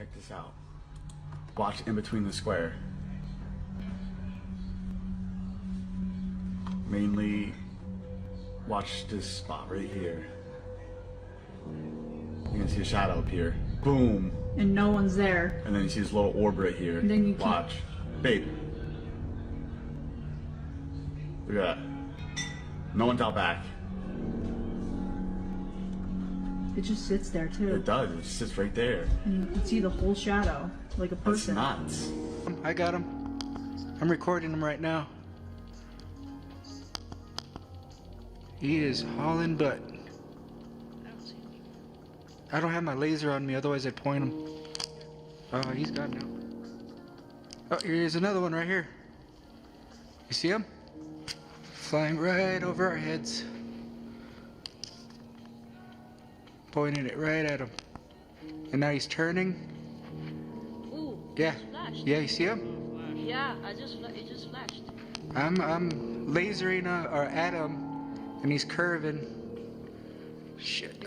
Check this out. Watch in between the square. Mainly watch this spot right here. You can see a shadow up here. Boom. And no one's there. And then you see this little orb right here. And then you watch. Babe. Look at that. No one's out back. It just sits there too. It does. It just sits right there. And you can see the whole shadow, like a That's person. nuts. I got him. I'm recording him right now. He is hauling butt. I don't have my laser on me, otherwise I'd point him. Oh, he's gone now. Oh, here's another one right here. You see him? Flying right over our heads. Pointing it right at him. And now he's turning. Ooh, Yeah. it flashed. Yeah, you see him? Yeah, it just flashed. I'm lasering or at him, and he's curving. Shit.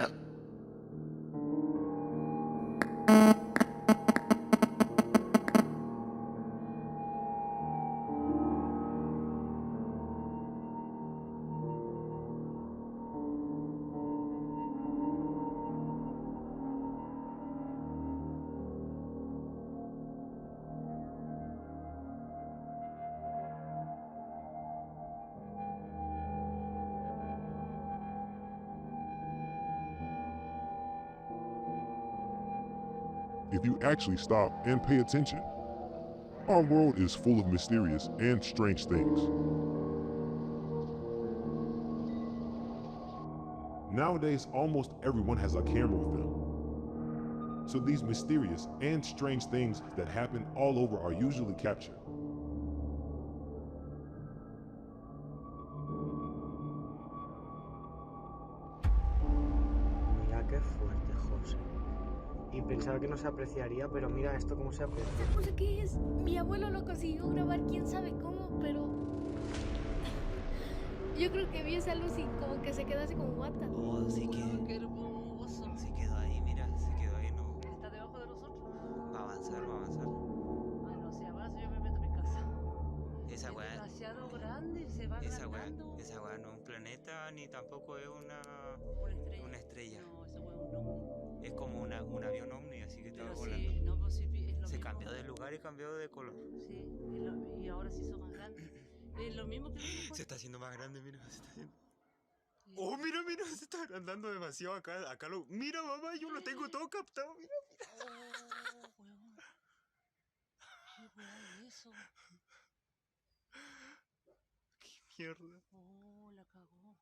If you actually stop and pay attention, our world is full of mysterious and strange things. Nowadays, almost everyone has a camera with them. So these mysterious and strange things that happen all over are usually captured. Mira qué fuerte, José. Y pensaba que no se apreciaría, pero mira esto cómo se aprecia. ¿Sabes qué es? Mi abuelo lo consiguió grabar quién sabe cómo, pero... Yo creo que vi esa luz y como que se quedó así como guata. Oh, sí que... Qué hermoso. Se quedó ahí, mira, se quedó ahí, no. Está debajo de nosotros. Va a avanzar, va a avanzar. Ay, no sé, avanza, yo me meto a mi casa. Esa Es weá, demasiado grande, se va esa agrandando. weá no es un planeta ni tampoco es una estrella. No, esa weá es un ovni. Es como un avión ovni, así que estaba Pero volando. sí, no, pues sí, es lo Se mismo. cambió de lugar y cambió de color. Sí, y ahora se hizo más grande. Es lo mismo que Se está haciendo más grande, mira, se está haciendo. Oh, mira, mira, se está agrandando demasiado acá. Acá lo. Mira, mamá, yo lo tengo todo captado, mira. Oh, weón. ¿Qué weón es eso? Qué mierda. Oh, la cagó.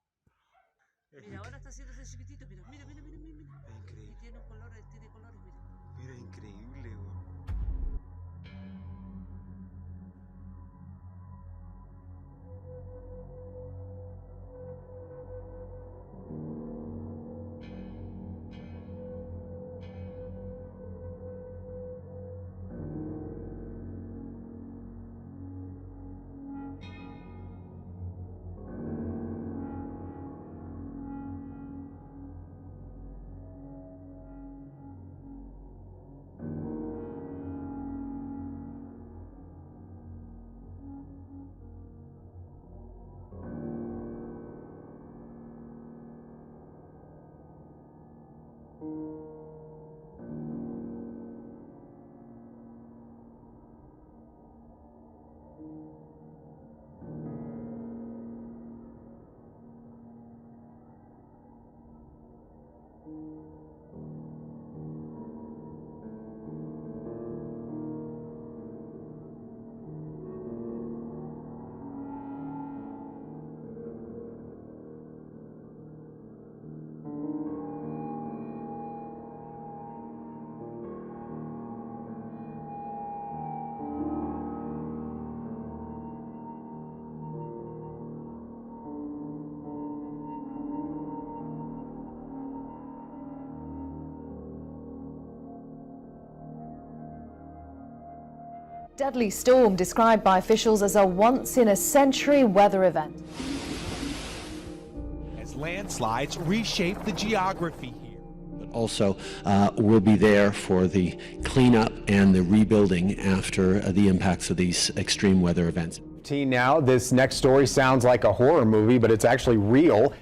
Mira, ahora está haciéndose chiquitito. Mira, mira, mira, mira, mira. Es increíble. Y tiene colores, mira. Mira, increíble, weón. Deadly storm described by officials as a once-in-a-century weather event. As landslides reshape the geography here. Also, we'll be there for the cleanup and the rebuilding after the impacts of these extreme weather events. Now, this next story sounds like a horror movie, but it's actually real.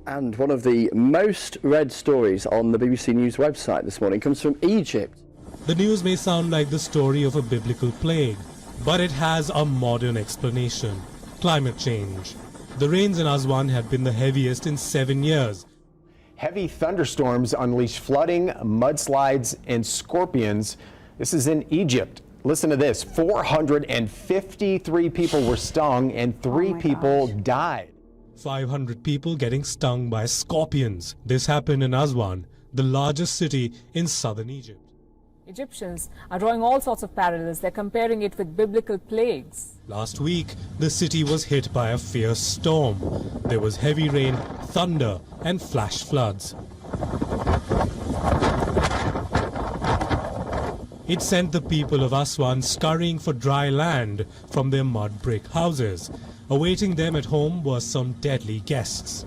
And one of the most read stories on the BBC News website this morning comes from Egypt. The news may sound like the story of a biblical plague, but it has a modern explanation: climate change. The rains in Aswan have been the heaviest in 7 years. Heavy thunderstorms unleash flooding, mudslides, and scorpions. This is in Egypt. Listen to this. 453 people were stung and 3 people died. 500 people getting stung by scorpions. This happened in Aswan, the largest city in southern Egypt. Egyptians are drawing all sorts of parallels. They're comparing it with biblical plagues. Last week, the city was hit by a fierce storm. There was heavy rain, thunder, and flash floods. It sent the people of Aswan scurrying for dry land from their mud brick houses. Awaiting them at home were some deadly guests.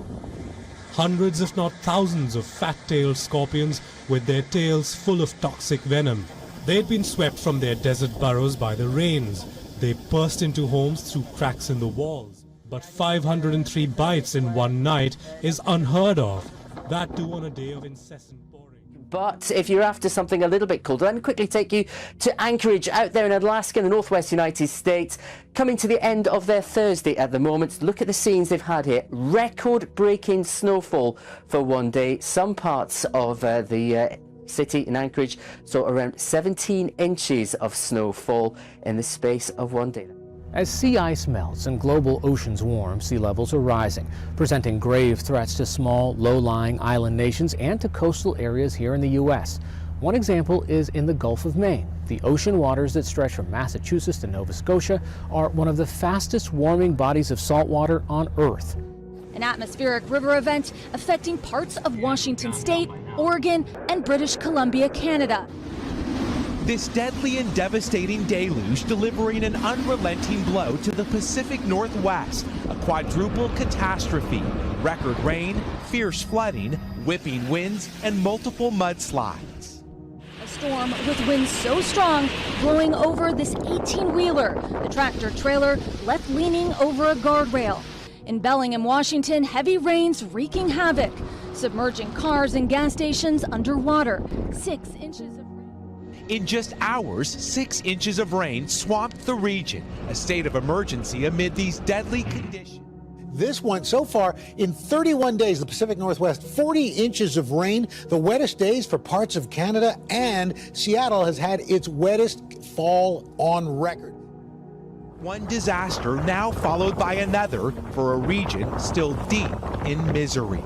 Hundreds, if not thousands, of fat-tailed scorpions with their tails full of toxic venom. They'd been swept from their desert burrows by the rains. They burst into homes through cracks in the walls. But 503 bites in one night is unheard of. That too on a day of incessant pouring. But if you're after something a little bit colder, let me quickly take you to Anchorage out there in Alaska in the northwest United States. Coming to the end of their Thursday at the moment. Look at the scenes they've had here. Record-breaking snowfall for one day. Some parts of the city in Anchorage saw around 17 inches of snowfall in the space of one day. As sea ice melts and global oceans warm, sea levels are rising, presenting grave threats to small, low-lying island nations and to coastal areas here in the U.S. One example is in the Gulf of Maine. The ocean waters that stretch from Massachusetts to Nova Scotia are one of the fastest warming bodies of salt water on Earth. An atmospheric river event affecting parts of Washington State, Oregon, and British Columbia, Canada. This deadly and devastating deluge delivering an unrelenting blow to the Pacific Northwest, a quadruple catastrophe: record rain, fierce flooding, whipping winds, and multiple mudslides. A storm with winds so strong, blowing over this 18-wheeler. The tractor-trailer left leaning over a guardrail. In Bellingham, Washington, heavy rains wreaking havoc, submerging cars and gas stations underwater. 6 inches of In just hours, 6 inches of rain swamped the region, a state of emergency amid these deadly conditions. This one, so far, in 31 days, the Pacific Northwest, 40 inches of rain, the wettest days for parts of Canada, and Seattle has had its wettest fall on record. One disaster now followed by another for a region still deep in misery.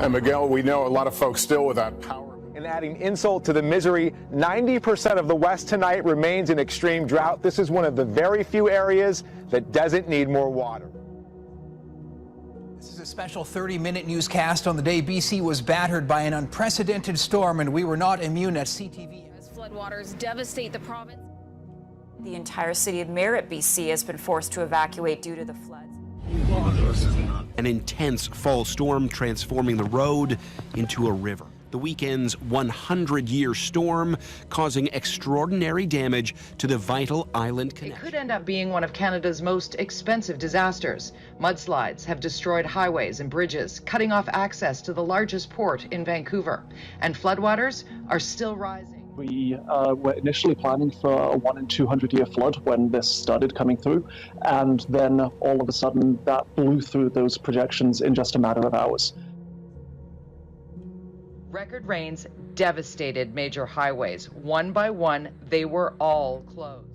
And Miguel, we know a lot of folks still without power. And adding insult to the misery, 90% of the West tonight remains in extreme drought. This is one of the very few areas that doesn't need more water. This is a special 30-minute newscast on the day BC was battered by an unprecedented storm, and we were not immune at CTV. As floodwaters devastate the province. The entire city of Merritt, BC, has been forced to evacuate due to the floods. An intense fall storm transforming the road into a river. The weekend's 100-year storm causing extraordinary damage to the vital island connection. It could end up being one of Canada's most expensive disasters. Mudslides have destroyed highways and bridges, cutting off access to the largest port in Vancouver. And floodwaters are still rising. We were initially planning for a 1 in 200 year flood when this started coming through, and then all of a sudden that blew through those projections in just a matter of hours. Record rains devastated major highways. One by one, they were all closed.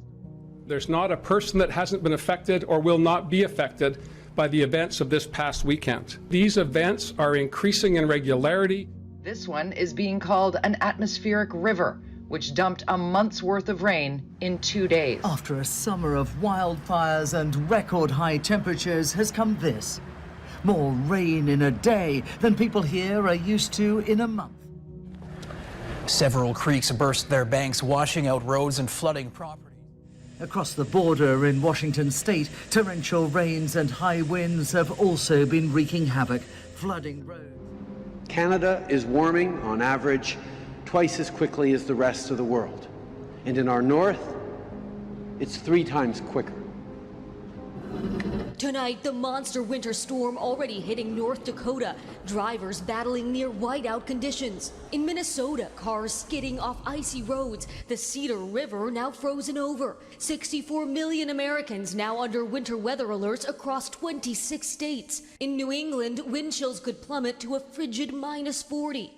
There's not a person that hasn't been affected or will not be affected by the events of this past weekend. These events are increasing in regularity. This one is being called an atmospheric river, which dumped a month's worth of rain in 2 days. After a summer of wildfires and record high temperatures has come this. More rain in a day than people here are used to in a month. Several creeks burst their banks, washing out roads and flooding property. Across the border in Washington state, torrential rains and high winds have also been wreaking havoc, flooding roads. Canada is warming on average twice as quickly as the rest of the world. And in our north, it's 3 times quicker. Tonight, the monster winter storm already hitting North Dakota. Drivers battling near whiteout conditions. In Minnesota, cars skidding off icy roads. The Cedar River now frozen over. 64 million Americans now under winter weather alerts across 26 states. In New England, wind chills could plummet to a frigid -40.